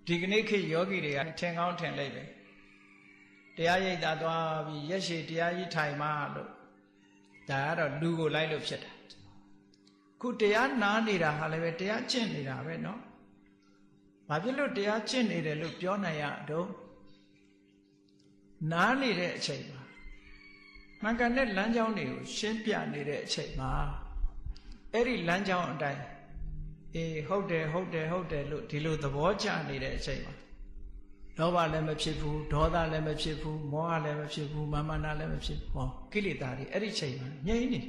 ဒီကနေ့ခေတ်ယောဂီတွေကထင်ကောင်းထင်လိုက်ပဲတရားရိပ်သာသွားပြီးရက်ရှည်တရားကြီးထိုင်မှလို့ဒါကတော့လူကိုလိုက်လို့ဖြစ်တာခုတရားနားနေတာဟာလည်းပဲတရားကျင့်နေတာပဲเนาะဘာဖြစ်လို့တရားကျင့်နေတယ်လို့ပြောနိုင်ရတော့နားနေတဲ့အချိန်မှာမှန်ကန်တဲ့လမ်းကြောင်းတွေကိုရှင်းပြနေတဲ့အချိန်မှာအဲ့ဒီလမ်းကြောင်းအတိုင်းဟုတ်တယ်ဟုတ်တယ်ဟုတ်တယ်လို့ဒီလိုသဘောကျနေတဲ့အချိန်မှာလောဘလည်းမဖြစ်ဘူးဒေါသလည်းမဖြစ်ဘူးမောဟလည်းမဖြစ်ဘူးမာနလည်းမဖြစ်ဘူးဟောကိလေသာတွေအဲ့ဒီချိန်မှာငြိမ့်နေ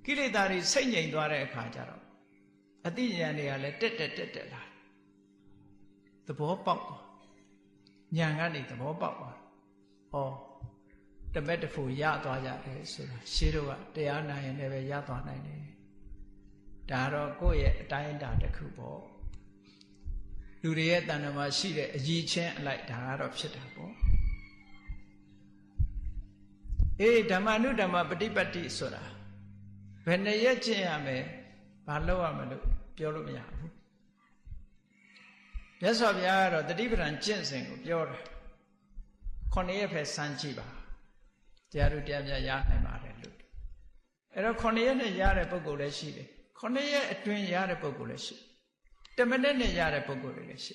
ကိလေသာတွေစိတ်ငြိမ်သွားတဲ့အခါကျတော့အတိဉာဏ်တွေကလည်းတက်လာသဘောပေါက်သွားဉာဏ်ကနေသဘောပေါက်သွားဟောတမက်တဖူရသွားကြတယ်ဆိုတာရှင်းတော့ကတရားနာရင်လည်းပဲရသွားနိုင်တယ်ဒါတော့ကိုယ့်ရဲ့အတိုင်းအတာတစ်ခုပေါ့လူတွေရဲ့တဏ္ဍာမှာရှိတဲ့အရည်ချင်းအလိုက်ဒါကတော့ဖြစ်တာပေါ့ဓမ္မနုဓမ္မပฏิပတ်တိဆိုတာဘယ်နှစ်ရက်ကျင့်ရမယ်ဘာလုပ်ရမလို့ပြောလို့မရဘူးမြတ်စွာဘုရားကတော့တတိပဌာန်ကျင့်စဉ်ကိုပြောတာ9ရက်ပဲစမ်းကြည့်ပါတရားတို့တရားများရနိုင်ပါတယ်လို့အဲ့တော့9ရက်နဲ့ရတဲ့ပုဂ္ဂိုလ်လည်းရှိတယ်9ရက်အတွင်းရတဲ့ပုဂ္ဂိုလ်လည်းရှိ10မိနစ်နဲ့ရတဲ့ပုဂ္ဂိုလ်တွေလည်းရှိ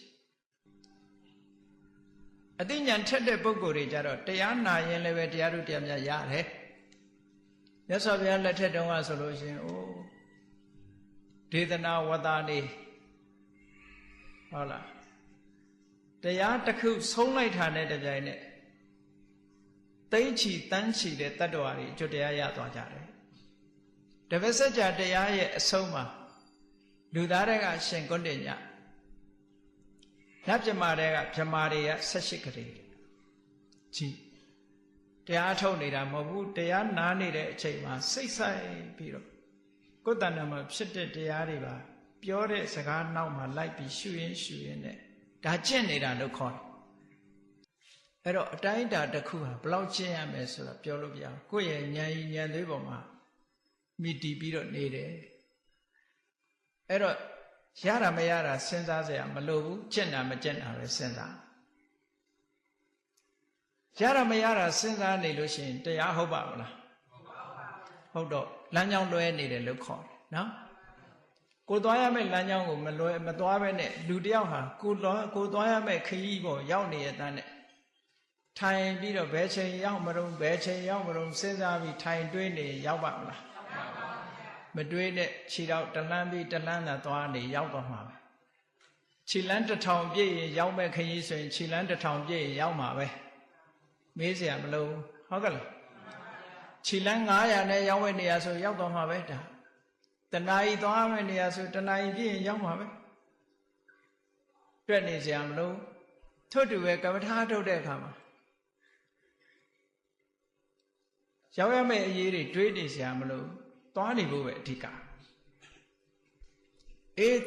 အသိဉာဏ်ထက်တဲ့ပုဂ္ဂိုလ်တွေကြတော့တရားနာရင်လည်းပဲတရားတို့တရားများရတယ်မြတ်စွာဘုရားလက်ထက်တုန်းကဆိုလို့ရှိရင်ဒေသနာဝတ္တနေဟုတ်လားတရားတစ်ခုဆုံးလိုက်တာနဲ့တပြိုင်နက်သိချီတန်းချီတဲ့တတ္တဝါတွေအကျိုးတရားရသွားကြတယ်တပည့်စကြာတရားရဲ့အဆုံးမှာလူသားတွေကရှင်ကွန်းတင်ညနတ်ပြမာတွေကပြမာတွေက18ကလေးကြီးတရားထုတ်နေတာမဟုတ်ဘူးတရားနားနေတဲ့အချိန်မှာစိတ်ဆိုင်ပြီးတော့ကိုယ်တဏ္ဍာမှာဖြစ်တဲ့တရားတွေပါပြောတဲ့စကားနောက်မှာလိုက်ပြီးရှုရင်းနဲ့ဒါကျင့်နေတာလို့ခေါ်တယ်အဲ့တော့အတိုင်းအတာတစ်ခုဟာဘယ်လောက်ကျင့်ရမယ်ဆိုတော့ပြောလို့ပြအောင်ကိုယ့်ရဲ့ဉာဏ်သွေးပေါ်မှာမိတည်ပြီးတော့နေတယ်အဲ့တော့ရတာမရတာစဉ်းစားစရာမလိုဘူးကျင့်တာမကျင့်တာပဲစဉ်းစားရတာမရတာစဉ်းစားနေလို့ရှိရင်တရားဟုတ်ပါမလားဟုတ်တော့လမ်းကြောင်းလွဲနေတယ်လို့ခေါ်တယ်နော်ကိုသွားရမယ့်လမ်းကြောင်းကိုမသွားပဲနဲ့လူတယောက်ဟာကိုသွားရမယ့်ခရီးပေါ်ရောက်နေရတဲ့နဲ့ထိုင်ပြီးတော့ဘယ်ချိန်ရောက်မလို့ဘယ်ချိန်ရောက်မလို့စဉ်းစားပြီးထိုင်တွေးနေရောက်ပါမလားမတွေးနဲ့ခြေတော့တလှမ်းပြီးတလှမ်းသာသွားနေရောက်သွားမှာပဲခြေလမ်း1000ပြည့်ရင်ရောက်မဲ့ခရီးဆိုရင်ခြေလမ်း1000ပြည့်ရင်ရောက်မှာပဲမေးเสียမလို့ဟုတ်ကဲ့လားခြေလမ်း900နဲ့ရောက်မဲ့နေရာဆိုရောက်သွားမှာပဲဒါတဏှာကြီးသွားမဲ့နေရာဆိုတဏှာကြီးပြည့်ရင်ရောက်မှာပဲတွေ့နေเสียမလို့ထွတ်တူပဲကမ္မထာထုတ်တဲ့အခါမှာရောက်ရမယ့်အရေးတွေတွေးနေเสียမလို့သွားနေဖို့ပဲအဓိက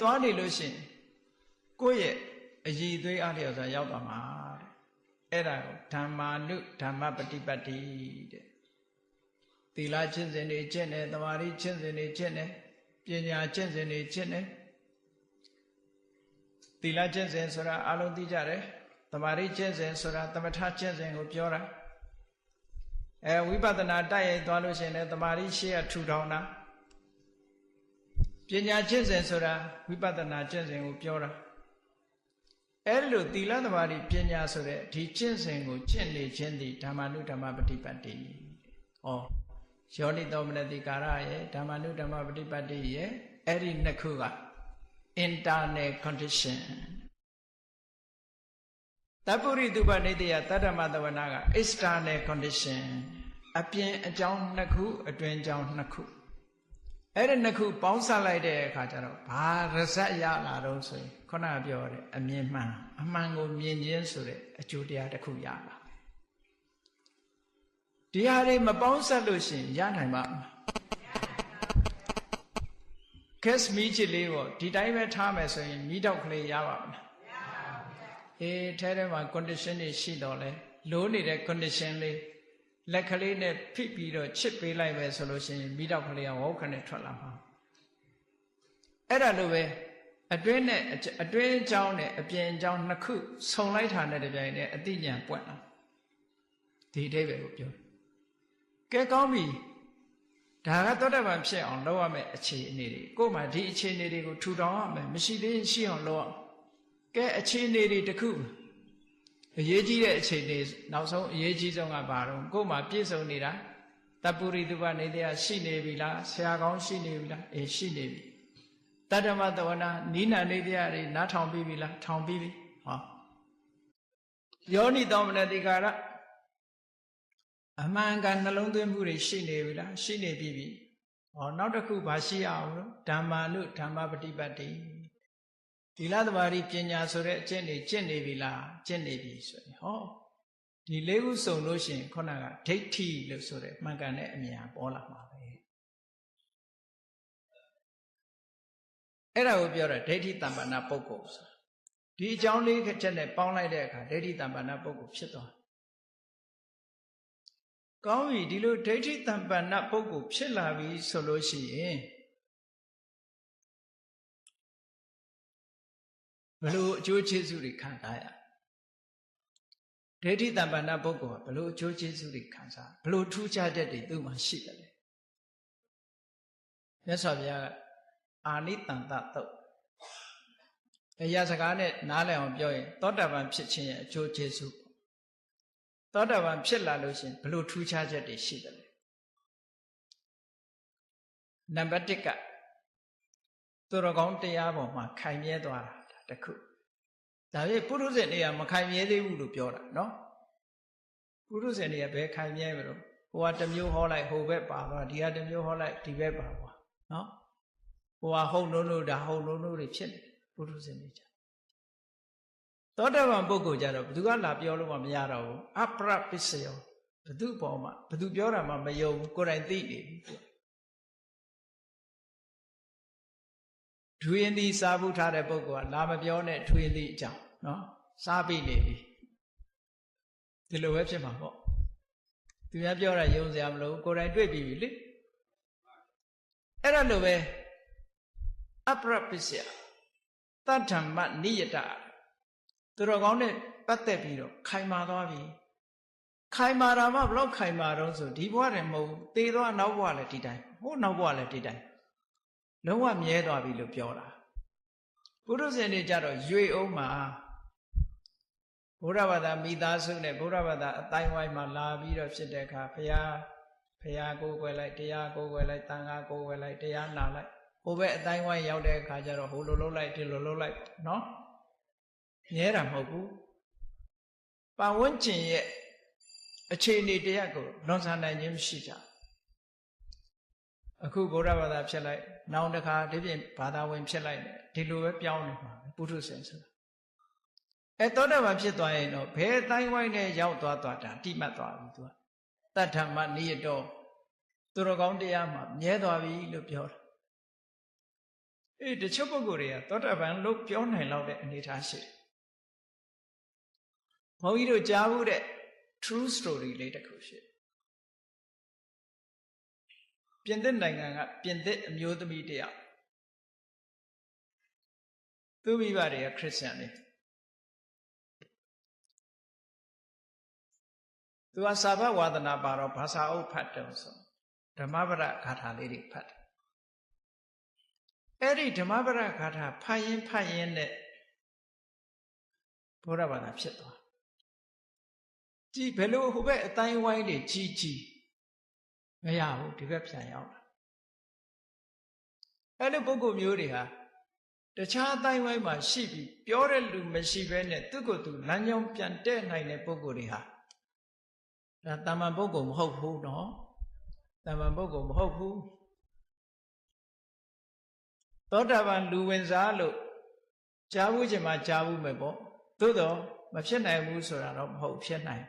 သွားနေလို့ရှိရင်ကိုယ့်ရဲ့အရည်သွေးအားလျော်စွာရောက်သွားမှာတဲ့အဲ့ဒါကိုဓမ္မာနုဓမ္မပฏิပတ်တိတဲ့သီလကျင့်စဉ်တွေကျင့်တယ်သမာဓိကျင့်စဉ်တွေကျင့်တယ်ပညာကျင့်စဉ်တွေကျင့်တယ်သီလကျင့်စဉ်ဆိုတာအလုံးသိကြတယ်သမာဓိကျင့်စဉ်ဆိုတာသမထကျင့်စဉ်ကိုပြောတာဝိပဿနာတိုက်ရိုက်သွားလို့ရှိရင်လည်းသမာဓိရှေ့ကထူထောင်တာပညာကျင့်စဉ်ဆိုတာဝိပဿနာကျင့်စဉ်ကိုပြောတာအဲ့လိုသီလသမာဓိပညာဆိုတဲ့ဒီကျင့်စဉ်ကိုကျင့်နေခြင်းသည်ဓမ္မနုဓမ္မပฏิပတ်တိယောနိသောမနတိကာရရဲ့ဓမ္မနုဓမ္မပฏิပတ်တိရဲ့အဲ့ဒီနှစ်ခုက internal condition တပုရိတုပနိတ္တယတတ္တမတဝနာက external condition အပြင်အကြောင်းနှစ်ခုအတွင်းအကြောင်းနှစ်ခုအဲ့ဒီနှစ်ခုပေါင်းစပ်လိုက်တဲ့အခါကျတော့ဘာရဇတ်ရလာတော့ဆိုရင်ခုနပြောတဲ့အမြင်မှန်အမှန်ကိုမြင်ခြင်းဆိုတဲ့အကျိုးတရားတစ်ခုရလာဒီဟာတွေမပေါင်းစပ်လို့ရှိရင်ရနိုင်ပါ့မလားကက်စမီချစ်လေးကိုဒီတိုင်းပဲထားမယ်ဆိုရင်မီးတောက်ကလေးရပါမလားထဲထဲမှာ condition တွေရှိတော့လဲလိုးနေတဲ့ condition လေးလက်ကလေးနဲ့ဖိပြီးတော့ချစ်ပေးလိုက်မယ်ဆိုလို့ရှိရင်မိတော့ကလေးကဝေါခနဲ့ထွက်လာမှာအဲ့ဒါလိုပဲ အတွင်းအကြောင်းနဲ့အပြင်အကြောင်းနှစ်ခုဆုံလိုက်တာနဲ့တပြိုင်တည်းအတိညာပွင့်လာဒီအဓိပ္ပာယ်ကိုပြောကဲကောင်းပြီဒါကသောတာပန်ဖြစ်အောင်လုပ်ရမယ့်အခြေအနေတွေကိုယ်မှဒီအခြေအနေတွေကိုထူထောင်ရမယ်မရှိသေးရှိအောင်လုပ်ကဲအခြေအနေတွေတစ်ခုအရေးကြီးတဲ့အခြေအနေနောက်ဆုံးအရေးကြီးဆုံးကဘာတော့ကိုယ်မှပြည့်စုံနေတာတပ္ပုရိသုဘနေတရားရှိနေပြီလားဆရာကောင်းရှိနေပြီလားရှိနေပြီတတ္တမတဝနာနိဏနေတရားတွေနားထောင်ပြီးပြီလားထောင်ပြီးပြီဟောယောနိသောမနတိကာရအမှန်ကန်နှလုံးသွင်းမှုတွေရှိနေပြီလားရှိနေပြီဟောနောက်တစ်ခုဘာရှိရအောင်လို့ဓမ္မာနုဓမ္မပฏิပတ်တိဒီလသမารိပညာဆိုတဲ့အကျင့်တွေကျင့်နေပြီလားကျင့်နေပြီဆိုရင်ဟောဒီလေးခုစုံလို့ရှိရင်ခုနကဒိဋ္ဌိလို့ဆိုတဲ့မှန်ကန်တဲ့အမြင်ပေါ်လာမှာပဲအဲ့ဒါကိုပြောတာဒိဋ္ဌိတမ္ပန္နပုဂ္ဂိုလ်ဆိုဒီအကြောင်းလေးချက်နဲ့ပေါင်းလိုက်တဲ့အခါဒိဋ္ဌိတမ္ပန္နပုဂ္ဂိုလ်ဖြစ်သွားကောင်းပြီဒီလိုဒိဋ္ဌိတမ္ပန္နပုဂ္ဂိုလ်ဖြစ်လာပြီဆိုလို့ရှိရင်ဘလို့အကျိုးကျေးဇူးတွေခံစားရဒိဋ္ဌိတမ္ပန္နပုဂ္ဂိုလ်ကဘလို့အကျိုးကျေးဇူးတွေခံစားဘလို့ထူးခြားချက်တွေသူ့မှာရှိတယ်မြတ်စွာဘုရားအာနိတန္တသုတ်အရာစကားနဲ့နားလည်အောင်ပြောရင်သောတာပန်ဖြစ်ခြင်းရဲ့အကျိုးကျေးဇူးသောတာပန်ဖြစ်လာလို့ရှိရင်ဘလို့ထူးခြားချက်တွေရှိတယ်နံပါတ်1ကသူတော်ကောင်းတရားပေါ်မှာခိုင်မြဲသွားတာတခုဒါပေမဲ့ပုရုဇဉ်တွေကမခိုင်မြဲသေးဘူးလို့ပြောတာနော်ပုရုဇဉ်တွေကဘယ်ခိုင်မြဲမလို့ဟိုကတစ်မျိုးဟောလိုက်ဟိုဘက်ပါသွားဒီကတစ်မျိုးဟောလိုက်ဒီဘက်ပါသွားနော်ဟိုကဟုတ်နိုးနိုးဒါဟုတ်နိုးနိုးတွေဖြစ်နေပုရုဇဉ်တွေကြသောတာပန်ပုဂ္ဂိုလ်ကြတော့ဘသူကလာပြောလို့မရတော့ဘူးအပရပစ္စယောဘသူပေါ်မှာဘသူပြောတာမှမယုံဘူးကိုယ်တိုင်သိနေပြီထွေရင်သည်စားဖို့ထားတဲ့ပုဂ္ဂိုလ်ကလာမပြောနဲ့ထွေရင်သည်အကြောင်းနော်စားပြီးနေပြီဒီလိုပဲဖြစ်မှာပေါ့သူများပြောတာယုံစရာမလိုကိုယ်တိုင်တွေ့ပြီးပြီလေအဲ့ဒါလိုပဲအပရပစ္စယတတ္ထမနိယတသူတော်ကောင်းနဲ့ပတ်သက်ပြီးတော့ခိုင်မာသွားပြီခိုင်မာတာမှဘလို့ခိုင်မာတော့ဆိုဒီဘဝတည်းမဟုတ်ဘူးသေသွားနောက်ဘဝလည်းဒီတိုင်းဟိုနောက်ဘဝလည်းဒီတိုင်းလုံးဝမြဲသွားပြီလို့ပြောတာပုရုဇဉ်တွေကြတော့ရွေအောင်မှာဘုရားဘာသာမိသားစုနဲ့ဘုရားဘာသာအတိုင်းဝိုင်းမှာလာပြီးတော့ဖြစ်တဲ့အခါဘုရားကိုယ်ွယ်လိုက်တရားကိုယ်ွယ်လိုက်တန်ခါကိုယ်ွယ်လိုက်တရားနာလိုက်ဟိုဘက်အတိုင်းဝိုင်းရောက်တဲ့အခါကျတော့ဟိုလိုလုပ်လိုက်ဒီလိုလုပ်လိုက်နော်မြဲတာမဟုတ်ဘူးပတ်ဝန်းကျင်ရဲ့အခြေအနေတရားကိုလွန်ဆန်နိုင်ခြင်းမရှိကြအခုဗုဒ္ဓဘာသာဖြစ်လိုက်နောက်တစ်ခါဒီပြင်ဘာသာဝင်ဖြစ်လိုက်ဒီလိုပဲပြောင်းနေမှာပုထုဇဉ်ဆိုတာသောတာပန်ဖြစ်သွားရင်တော့ဘယ်တိုင်းဝိုင်းနဲ့ရောက်သွားတာတိမှတ်သွားပြီသူကတတ္ထမနိယတောသူတော်ကောင်းတရားမှာမြဲသွားပြီလို့ပြောတာတချို့ပုဂ္ဂိုလ်တွေကသောတာပန်လို့ပြောနိုင်လောက်တဲ့အနေအထားရှိတယ်ဘုန်းကြီးတို့ကြားဘူးတဲ့ true story လေးတစ်ခုရှိပြင်သစ်နိုင်ငံကပြင်သစ်အမျိုးသမီးတယောက်သူမိဘတွေကခရစ်ယာန်တွေသူကစာဘဝါဒနာပါတော့ဘာသာအုပ်ဖတ်တယ်ဆိုဓမ္မပဒဂါထာလေးတွေဖတ်တယ်အဲ့ဒီဓမ္မပဒဂါထာဖတ်ရင်နဲ့ဘုရားဘာသာဖြစ်သွားကြည်ဘယ်လိုဟိုဘက်အတိုင်းဝိုင်းတွေကြီးမရဘူးဒီဘက်ပြန်ရောက်တာအဲ့လိုပုဂ္ဂိုလ်မျိုးတွေဟာတခြားအတိုင်းဝိုင်းမှာရှိပြီးပြောတဲ့လူမရှိဘဲနဲ့သူ့ကိုယ်သူလမ်းကြောင်းပြန်တဲ့နိုင်တဲ့ပုဂ္ဂိုလ်တွေဟာဒါတမ္မာပုဂ္ဂိုလ်မဟုတ်ဘူးနော်တမ္မာပုဂ္ဂိုလ်မဟုတ်ဘူးသောတာပန်လူဝင်စားလို့ကြားဘူးချင်မှကြားဘူးမယ်ပေါ့သို့တော့မဖြစ်နိုင်ဘူးဆိုတာတော့မဟုတ်ဖြစ်နိုင်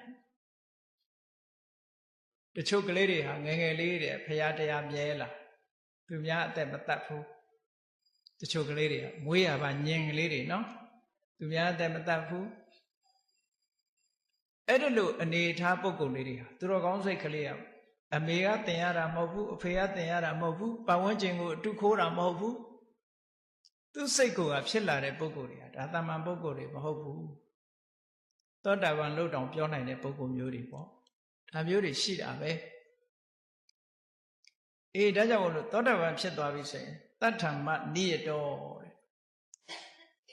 တချို့ကလေးတွေဟာငယ်ငယ်လေးတွေဖရာတရားမြဲလာသူများအသက်မတတ်ဘူးတချို့ကလေးတွေကမွေးရပါညင်ကလေးတွေနော်သူများအသက်မတတ်ဘူးအဲ့ဒါလို့အနေထားပုဂ္ဂိုလ်လေးတွေဟာသူတော်ကောင်းစိတ်ကလေးအမေကတင်ရတာမဟုတ်ဘူးအဖေကတင်ရတာမဟုတ်ဘူးပတ်ဝန်းကျင်ကိုအတုခိုးတာမဟုတ်ဘူး သူစိတ်ကိုကဖြစ်လာတဲ့ပုဂ္ဂိုလ်တွေကဒါတမန်ပုဂ္ဂိုလ်တွေမဟုတ်ဘူးသောတာပန်လို့တောင်ပြောနိုင်တဲ့ပုဂ္ဂိုလ်မျိုးတွေပေါ့ဒါမျိုးတွေရှိတာပဲဒါကြောင့်မို့လို့သောတာပန်ဖြစ်သွားပြီဆိုရင်တတ္ထမနိယတောတဲ့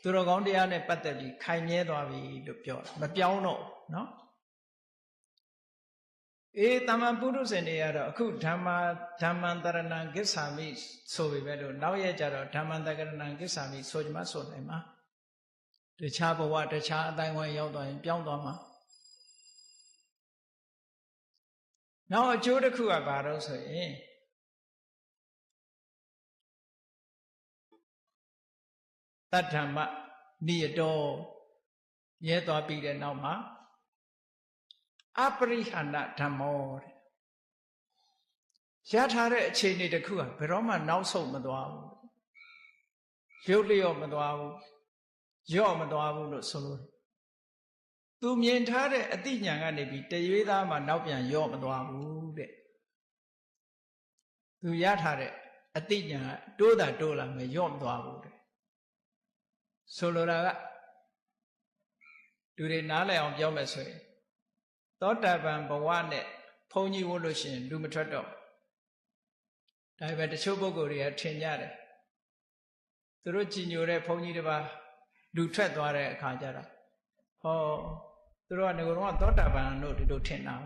သူတော်ကောင်းတရားနဲ့ပတ်သက်ပြီးခိုင်မြဲသွားပြီလို့ပြောတာမပြောင်းတော့နော်တမန်ပုရုဇဉ်တွေကတော့အခုဓမ္မံတရဏံကိစ္ဆာမိဆိုပေမဲ့လို့နောက်ရက်ကျတော့ဓမ္မံတရဏံကိစ္ဆာမိဆိုကြမှာဆိုနိုင်မှာတခြားဘဝတခြားအတိုင်းဝိုင်းရောက်သွားရင်ပြောင်းသွားမှာနောက်အကျိုးတစ်ခုကဘာလို့ဆိုရင်တတ္ထမနိယတောရဲသွားပြီးတဲ့နောက်မှာအပရိဟဏဓမ္မောတဲ့ရထားတဲ့အခြေအနေတစ်ခုကဘယ်တော့မှနောက်ဆုတ်မသွားဘူးရုပ်လျော့မသွားဘူးရော့မသွားဘူးလို့ဆိုလို့သူမြင်ထားတဲ့အတိညာကနေပြီးတရွေးသားမှနောက်ပြန်ရော့မသွားဘူးတဲ့သူရထားတဲ့အတိညာတိုးတာတိုးလာမယ်ရော့မသွားဘူးတဲ့ဆိုလိုတာကလူတွေနားလည်အောင်ပြောမယ်ဆိုရင်သောတာပန်ဘဝနဲ့ဘုန်းကြီးဝလို့ရှိရင်လူမထွက်တော့ဒါပေမဲ့တချို့ပုဂ္ဂိုလ်တွေကထင်ကြတယ်သူတို့ကြည်ညိုတဲ့ဘုန်းကြီးတစ်ပါးလူထွက်သွားတဲ့အခါကျတော့ဟောသူတို့ကငကိုယ်တော့သောတာပန်လို့ဒီလိုထင်တာ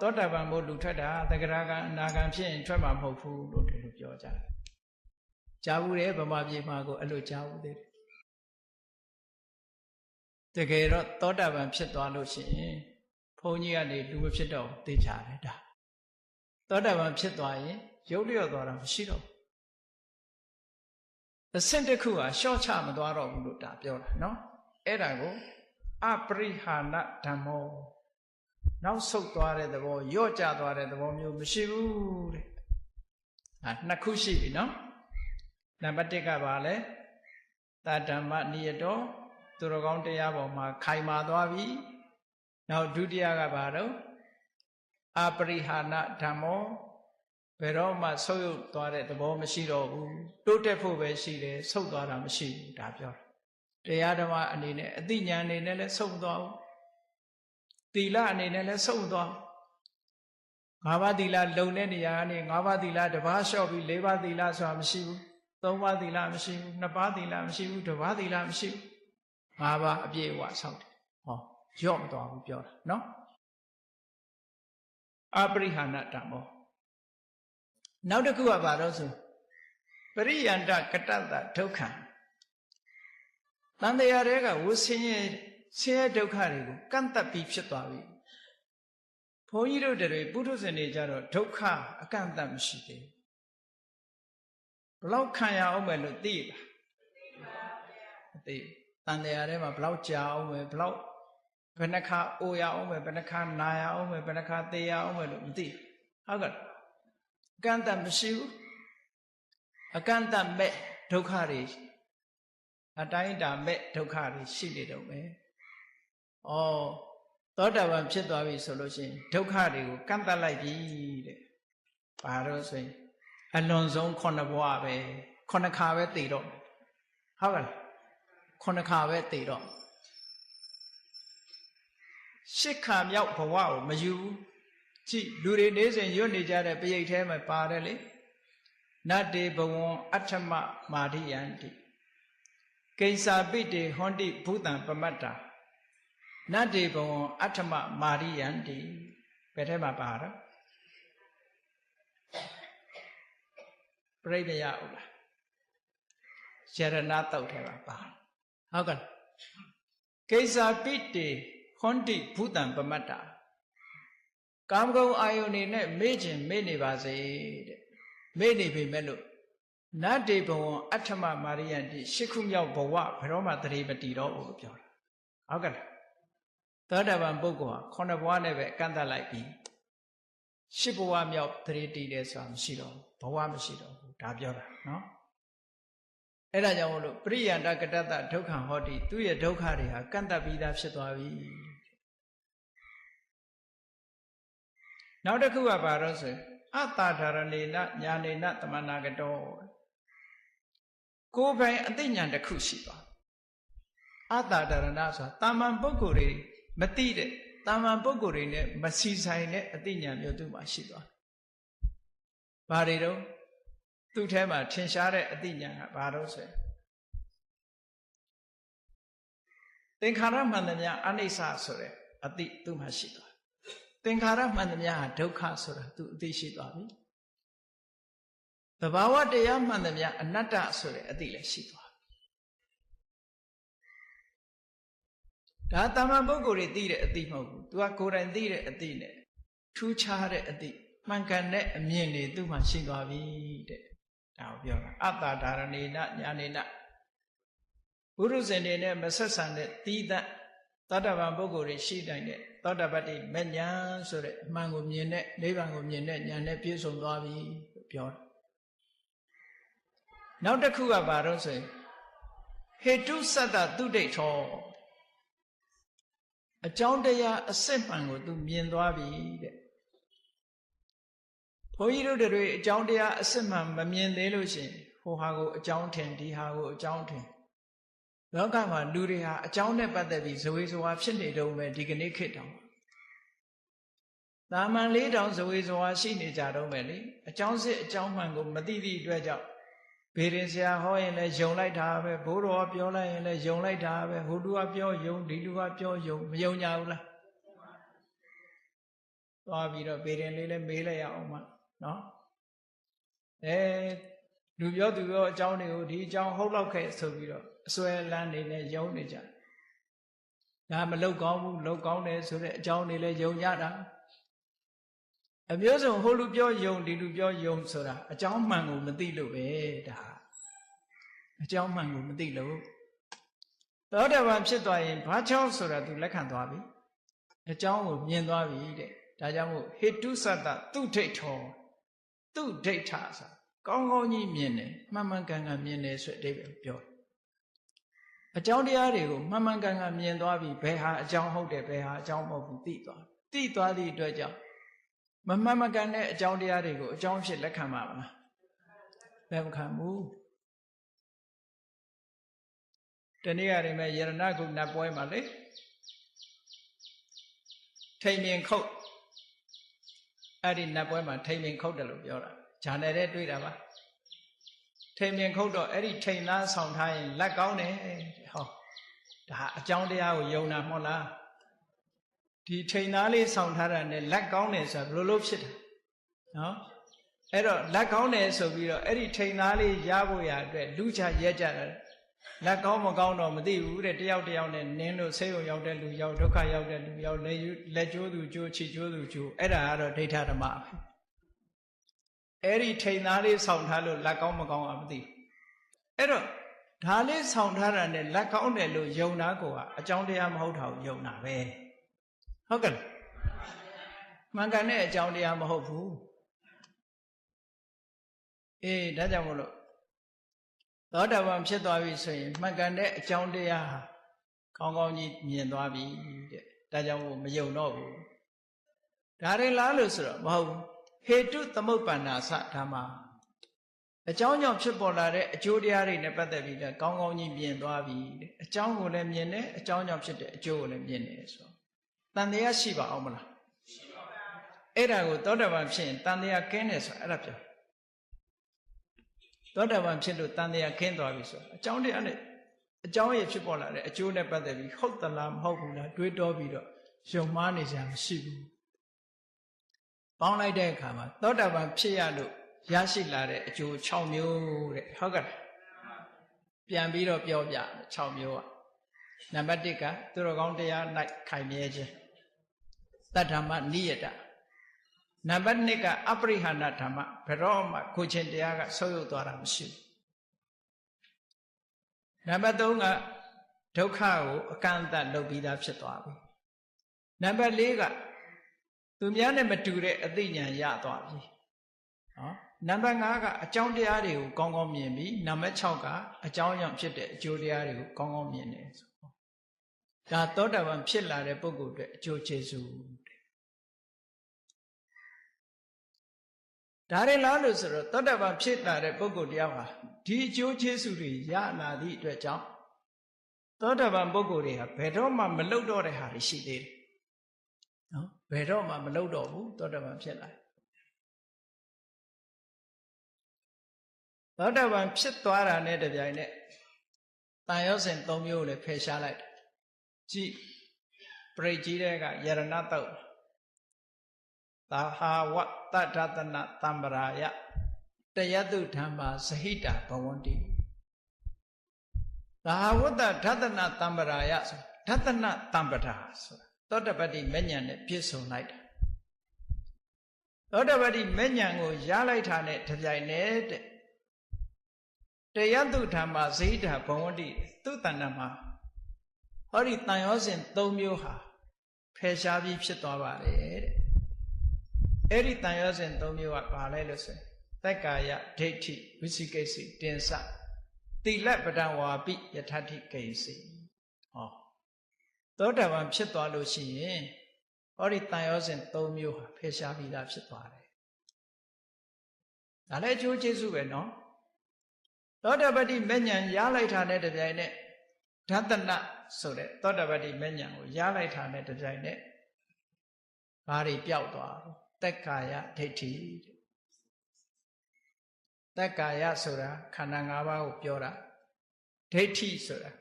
သောတာပန်မို့လူထွက်တာသက္ကရာကအနာဂံဖြစ်ရင်ထွက်မှာမဟုတ်ဘူးလို့ဒီလိုပြောကြတယ်ကြားဘူးတယ်ဗမာပြည်မှာကိုအဲ့လိုကြားဘူးသေးတယ်တကယ်တော့သောတာပန်ဖြစ်သွားလို့ရှိရင်ဘုန်းကြီးကနေလူမဖြစ်တော့သိကြတယ်ဒါသောတာပန်ဖြစ်သွားရင်ရုပ်လျော့သွားတာမရှိတော့ဘူးအဆင့်တစ်ခုကရှော့ချမသွားတော့ဘူးလို့ဒါပြောတာနော်အဲ့ဒါကိုအပရိဟာဏဓမ္မောနောက်ဆုတ်သွားတဲ့သဘောယော့ကျသွားတဲ့သဘောမျိုးမရှိဘူးတဲ့နှစ်ခုရှိပြီနော်နံပါတ်1ကပါလဲတဓမ္မနိယတောသူတော်ကောင်းတရားပေါ်မှာခိုင်မာသွားပြီနောက်ဒုတိယကပါတော့အပရိဟာဏဓမ္မောဘယ်တော့မှဆုတ်ယုတ်သွားတဲ့သဘောမရှိတော့ဘူးတိုးတက်ဖို့ပဲရှိတယ်ဆုတ်သွားတာမရှိဘူးဒါပြောတာတရားဓမ္မအနေနဲ့အသိဉာဏ်အနေနဲ့လည်းဆုတ်မသွားဘူးသီလအနေနဲ့လည်းဆုတ်မသွား၅ပါးသီလလုံတဲ့နေရာကနေ၅ပါးသီလတစ်ပါးလျှော့ပြီး၄ပါးသီလဆိုတာမရှိဘူး၃ပါးသီလမရှိဘူး၂ပါးသီလမရှိဘူးတစ်ပါးသီလမရှိဘူး၅ပါးအပြည့်အဝဆောက်တယ်ဟောရော့မသွားဘူးပြောတာနော်အပရိဟာဏဓမ္မောနောက်တစ်ခုကဘာလို့ဆိုပရိယန္တကတ္တဒုက္ခတန်တရားတွေကဝဆင်းရဲဒုက္ခတွေကိုကန့်သက်ပြီးဖြစ်သွားပြီဘုန်းကြီးတို့တွေပုထုဇဉ်တွေကြတော့ဒုက္ခအကန့်အသတ်မရှိသေးဘူးဘလောက်ခံရအောင်မယ်လို့သိလားမသိဘူးတန်တရားထဲမှာဘလောက်ကြာအောင်မယ်ဘလောက်ဘယ်နှခါအိုရအောင်မယ်ဘယ်နှခါနာရအောင်မယ်ဘယ်နှခါသေရအောင်မယ်လို့မသိဟုတ်ကဲ့အကန့်အသတ်မရှိဘူးအကန့်အသတ်မဲ့ဒုက္ခတွေအတိုင်းတာမဲ့ဒုက္ခတွေရှိနေတော့မယ်သောတာပန်ဖြစ်သွားပြီဆိုလို့ရှိရင်ဒုက္ခတွေကိုကန့်သတ်လိုက်ပြီတဲ့ဘာလို့ဆိုရင်အလွန်ဆုံး9ဘဝပဲ9ခါပဲတည်တော့ဟုတ်ကဲ့9ခါပဲတည်တော့10ခါမြောက်ဘဝကိုမယူဘူးကြည့်လူတွေနေစဉ်ရွတ်နေကြတဲ့ပရိတ်ထဲမှာပါတယ်လေနတ္တေဘဝံအဋ္ဌမမာရိယန္တိကိဉ္စာပိတေဟွန္တိဘုတံပမတ္တာနတ္တေဘဝံအဋ္ဌမမာရိယန္တိဘယ်ထဲမှာပါတော့ပြိပယဟုတ်လားယရဏတုတ်ထဲမှာပါဟုတ်ကဲ့ကိဉ္စာပိတေဟွန္တိဘုတံပမတ္တာကာမဂုဏ်အာယုန်နေနဲ့မေ့ခြင်းမေ့နေပါစေတဲ့မေ့နေပြီမဲ့လို့နတ္တေဘဝံအဋ္ဌမမာရိယန္တိရှစ်ခုမြောက်ဘဝဘယ်တော့မှတရေမတည်တော့ဘူးလို့ပြောတာဟုတ်ကဲ့သောတာပန်ပုဂ္ဂိုလ်ဟာ9ဘဝနဲ့ပဲကန့်သတ်လိုက်ပြီး10ဘဝမြောက်တရေတည်တယ်ဆိုတာမရှိတော့ဘူးဘဝမရှိတော့ဘူးဒါပြောတာနော်အဲ့ဒါကြောင့်မို့လို့ပရိယန္တကတ္တဒုက္ခဟောတိသူ့ရဲ့ဒုက္ခတွေဟာကန့်သတ်ပြီးသားဖြစ်သွားပြီနောက်တစ်ခုကဘာလို့ဆိုအတ္တဓာရဏေနညာနေနသမဏဂတော ကိုယ်ပိုင်အသိဉာဏ်တစ်ခုရှိသွားအတ္တဒရဏဆိုတာတာမန်ပုဂ္ဂိုလ်တွေမသိတဲ့တာမန်ပုဂ္ဂိုလ်တွေနဲ့မစီဆိုင်တဲ့အသိဉာဏ်မျိုးသူ့မှာရှိသွားဘာတွေတော့သူ့ထဲမှာထင်ရှားတဲ့အသိဉာဏ်ကဘာလို့ဆိုရင်သင်္ခါရမှန်သမျှအနိစ္စဆိုတဲ့အသိသူ့မှာရှိသွားသင်္ခါရမှန်သမျှဟာဒုက္ခဆိုတာသူအသိရှိသွားပြီသဘာဝတရားမှန်သမျှအနတ္တဆိုတဲ့အသိလည်းရှိသွားဒါတာမန်ပုဂ္ဂိုလ်တွေသိတဲ့အသိမဟုတ်ဘူးသူကကိုယ်တိုင်သိတဲ့အသိနဲ့ထူးခြားတဲ့အသိမှန်ကန်တဲ့အမြင်တွေသူ့မှာရှိသွားပြီတဲ့ဒါကိုပြောတာအတ္တဒါရဏေနညာနေနဘုရုဇဉ်တွေနဲ့မဆက်ဆံတဲ့သီးသန့်သောတာပန်ပုဂ္ဂိုလ်တွေရှိတိုင်းတဲ့သောတာပတ္တိမဉ္ဇဉ်ဆိုတဲ့အမှန်ကိုမြင်တဲ့နိဗ္ဗာန်ကိုမြင်တဲ့ဉာဏ်နဲ့ပြည့်စုံသွားပြီလို့ပြောတာနောက်တစ်ခုကဘာလို့ဆိုရင်ဟေတုစတ္တသုဒိဋ္ဌောအကြောင်းတရားအစစ်မှန်ကိုသူမြင်သွားပြီတဲ့ဘုန်းကြီးတို့တွေအကြောင်းတရားအစစ်မှန်မမြင်သေးလို့ရှိရင်ဟိုဟာကိုအကြောင်းထင်ဒီဟာကိုအကြောင်းထင်လောကမှာလူတွေဟာအကြောင်းနဲ့ပတ်သက်ပြီးဇဝေဇဝါဖြစ်နေတော့မယ်ဒီကနေ့ခေတ်တောင်တာမန်လေးတောင်ဇဝေဇဝါရှိနေကြတော့မယ်လေအကြောင်းစစ်အကြောင်းမှန်ကိုမသိသည့်အတွက်ကြောင့်ဘေရင်ဆရာဟောရင်လည်းယုံလိုက်တာပဲဘိုးတော်ပြောလိုက်ရင်လည်းယုံလိုက်တာပဲဟိုလူကပြောယုံဒီလူကပြောယုံမယုံကြဘူးလားသွားပြီးတော့ဘေရင်လေးလည်းမေးလိုက်ရအောင်မနော်လူပြောသူပြောအကြောင်းတွေကိုဒီအကြောင်းဟုတ်လောက်ခဲ့ဆိုပြီးတော့အစွဲလန်းနေနဲ့ယုံနေကြဒါမလောက်ကောင်းဘူးလောက်ကောင်းတယ်ဆိုတဲ့အကြောင်းတွေလည်းယုံကြတာအမျိုးစုံဟိုလူပြောယုံဒီလူပြောယုံဆိုတာအကြောင်းမှန်ကိုမသိလို့ပဲဒါအကြောင်းမှန်ကိုမသိလို့သောတာပန်ဖြစ်သွားရင်ဘာကြောင့်ဆိုတာသူလက်ခံသွားပြီအကြောင်းကိုမြင်သွားပြီတဲ့ဒါကြောင့်မို့ဟေတုစတ္တသူဒိဋ္ဌောသူဒိဋ္ဌဆိုကောင်းကောင်းကြီးမြင်တယ်မှန်မှန်ကန်ကန်မြင်တယ်ဆိုတဲ့အဓိပ္ပာယ်ပြောအကြောင်းတရားတွေကိုမှန်မှန်ကန်ကန်မြင်သွားပြီဘယ်ဟာအကြောင်းဟုတ်တယ်ဘယ်ဟာအကြောင်းမဟုတ်ဘူးသိသွားသည့်အတွက်ကြောင့်မမှန်မကန်တဲ့အကြောင်းတရားတွေကိုအကြောင်းဖြစ်လက်ခံပါမလားလက်မခံဘူးတနေ့ရတယ်မဲ့ယရဏဂုဏပွဲမှာလေထိန်မြင်ခုတ်အဲ့ဒီနတ်ပွဲမှာထိန်မြင်ခုတ်တယ်လို့ပြောတာဂျာနယ်တဲ့တွေ့တာပါထိန်မြင်ခုတ်တော့အဲ့ဒီထိန်သားဆောင်ထားရင်လက်ကောင်းတယ်ဟောဒါအကြောင်းတရားကိုယုံတာမဟုတ်လားဒီထိန်သားလေးဆောင်ထားတာနဲ့လက်ကောင်းတယ်ဆိုတာဘယ်လိုလုပ်ဖြစ်တာနော်အဲ့တော့လက်ကောင်းတယ်ဆိုပြီးတော့အဲ့ဒီထိန်သားလေးရဖို့ရအတွက်လူချရက်ကြတယ်လက်ကောင်းမကောင်းတော့မသိဘူးတဲ့တယောက်တယောက်နဲ့နင်းလို့ဆေးရုံရောက်တဲ့လူရောက်ဒုက္ခရောက်တဲ့လူရောက်လက်ကျိုးသူကျိုးခြေကျိုးသူကျိုးအဲ့ဒါကတော့ဒိဋ္ဌဓမ္မအဲ့ဒီထိန်သားလေးဆောင်ထားလို့လက်ကောင်းမကောင်းအောင်မသိဘူးအဲ့တော့ဒါလေးဆောင်ထားတာနဲ့လက်ကောင်းတယ်လို့ယုံတာကအကြောင်းတရားမဟုတ်တာကိုယုံတာပဲဟုတ်ကဲ့မှန်ကန်တဲ့အကြောင်းတရားမဟုတ်ဘူးဒါကြောင့်မို့လို့သောတာပန်ဖြစ်သွားပြီဆိုရင်မှန်ကန်တဲ့အကြောင်းတရားဟာကောင်းကောင်းကြီးမြင်သွားပြီတဲ့ဒါကြောင့်မို့မယုံတော့ဘူးဒါရင်လားလို့ဆိုတော့မဟုတ်ဘူးဟေတုသမုပ္ပန္နာသဓမ္မအကြောင်းကြောင့်ဖြစ်ပေါ်လာတဲ့အကျိုးတရားတွေနဲ့ပတ်သက်ပြီးတော့ကောင်းကောင်းကြီးမြင်သွားပြီတဲ့အကြောင်းကိုလည်းမြင်တယ်အကြောင်းကြောင့်ဖြစ်တဲ့အကျိုးကိုလည်းမြင်တယ်ဆိုတော့တန်တရားရှိပါအောင်မလားရှိပါပါအဲ့ဒါကိုသောတာပန်ဖြစ်ရင်တန်တရားကင်းတယ်ဆိုတာအဲ့ဒါပြောသောတာပန်ဖြစ်လို့တန်တရားကင်းသွားပြီဆိုအကြောင်းတရားနဲ့အကြောင်းရဖြစ်ပေါ်လာတဲ့အကျိုးနဲ့ပတ်သက်ပြီးဟုတ်သလားမဟုတ်ဘူးလားတွေးတောပြီးတော့ယုံမှားနေကြမရှိဘူးပေါင်းလိုက်တဲ့အခါမှာသောတာပန်ဖြစ်ရလို့ရရှိလာတဲ့အကျိုး6မျိုးတဲ့ဟုတ်ကဲ့ပြန်ပြီးတော့ပြောပြ6မျိုးอ่ะနံပါတ်1ကသူတော်ကောင်းတရား၌ခိုင်မြဲခြင်းတတ္ထမနိယတနံပါတ်2ကအပရိဟဏဓမ္မဘယ်တော့မှကိုချင်းတရားကဆုပ်ယုပ်သွားတာမရှိဘူးနံပါတ်3ကဒုက္ခကိုအကန့်အသတ်လုပ်ပြီးသားဖြစ်သွားပြီနံပါတ်4ကသူများနဲ့မတူတဲ့အသိဉာဏ်ရသွားပြီနော်နံပါတ်5ကအကြောင်းတရားတွေကိုကောင်းကောင်းမြင်ပြီနံပါတ်6ကအကြောင်းကြောင့်ဖြစ်တဲ့အကျိုးတရားတွေကိုကောင်းကောင်းမြင်တယ်ဆိုဒါသောတာပန်ဖြစ်လာတဲ့ပုဂ္ဂိုလ်အတွက်အကျိုးကျေးဇူး ဒါရင်လားလို့ဆိုတော့သောတာပန်ဖြစ်လာတဲ့ပုဂ္ဂိုလ်တရားဟာဒီအကျိုးကျေးဇူးတွေရလာသည့်အတွက်ကြောင့်သောတာပန်ပုဂ္ဂိုလ်တွေဟာဘယ်တော့မှမလုပ်တော့တဲ့ဟာတွေရှိသေးတယ်နော်ဘယ်တော့မှမလုပ်တော့ဘူးသောတာပန်ဖြစ်လာသောတာပန်ဖြစ်သွားတာနဲ့တပြိုင်နက်တန်ရောစဉ်၃မျိုးကိုလည်းဖယ်ရှားလိုက်တယ်ကြည့်ပရိတ်ကြီးတဲ့ကယရဏတုတ်သာဟာဝတ္တဒသနတံပရာယတယတုဓမ္မာဇဟိတာဘဝန္တိသာဟာဝတ္တဒသနတံပရာယဆိုဒသနတံပရာဆိုတာသောတပတ္တိမဉ္ဇဉ်နဲ့ပြည့်စုံလိုက်တာသောတပတ္တိမဉ္ဇဉ်ကိုရလိုက်တာနဲ့တပြိုင်နက်တဲ့တယတုဓမ္မာဇဟိတာဘဝန္တိသူတဏ္ဍမှာဟောဒီတန်ရောစဉ်၃မျိုးဟာဖယ်ရှားပြီးဖြစ်သွားပါတယ်တဲ့အဲ့ဒီတန်ရောစဉ်၃မျိုးကဘာလဲလို့ဆိုရင်သက္ကာယဒိဋ္ဌိဝိသိကိစ္စတင်္စတိလပဒံဝါပိယထဋ္ဌိကိစ္စဟောသောတာပန်ဖြစ်သွားလို့ရှိရင်ဟောဒီတန်ရောစဉ်၃မျိုးဟာဖယ်ရှားပြီးသားဖြစ်သွားတယ်ဒါလည်းအကျိုးကျေးဇူးပဲနော်သောတာပတ္တိမဉ္ဇဉ်ရလိုက်တာနဲ့တပြိုင်နက်ဓတနဆိုတဲ့သောတာပတ္တိမဉ္ဇဉ်ကိုရလိုက်တာနဲ့တပြိုင်နက်ဘာတွေပျောက်သွားတော့သက္ကာယဒိဋ္ဌိသက္ကာယဆိုတာခန္ဓာ၅ပါးကိုပြောတာဒိဋ္ဌိဆိုတာ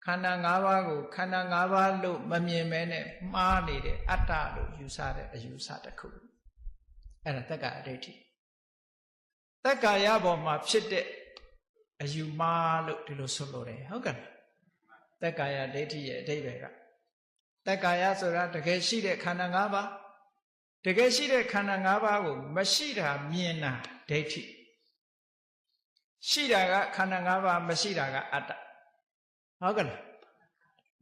ခန္ဓာ၅ပါးကိုခန္ဓာ၅ပါးလို့မမြင်မဲနဲ့မှားနေတဲ့အတ္တလို့ယူဆတဲ့အယူဆတစ်ခုအဲ့ဒါသက္ကာယဒိဋ္ဌိသက္ကာယပေါ်မှာဖြစ်တဲ့အယူမှားလို့ဒီလိုဆိုလို့တယ်ဟုတ်ကဲ့သက္ကာယဒိဋ္ဌိရဲ့အဓိပ္ပာယ်ကသက္ကာယဆိုတာတကယ်ရှိတဲ့ခန္ဓာ၅ပါးတကယ်ရှိတဲ့ခန္ဓာ၅ပါးကိုမရှိတာမြင်တာဒိဋ္ဌိရှိတာကခန္ဓာ၅ပါးမရှိတာကအတ္တဟုတ်ကဲ့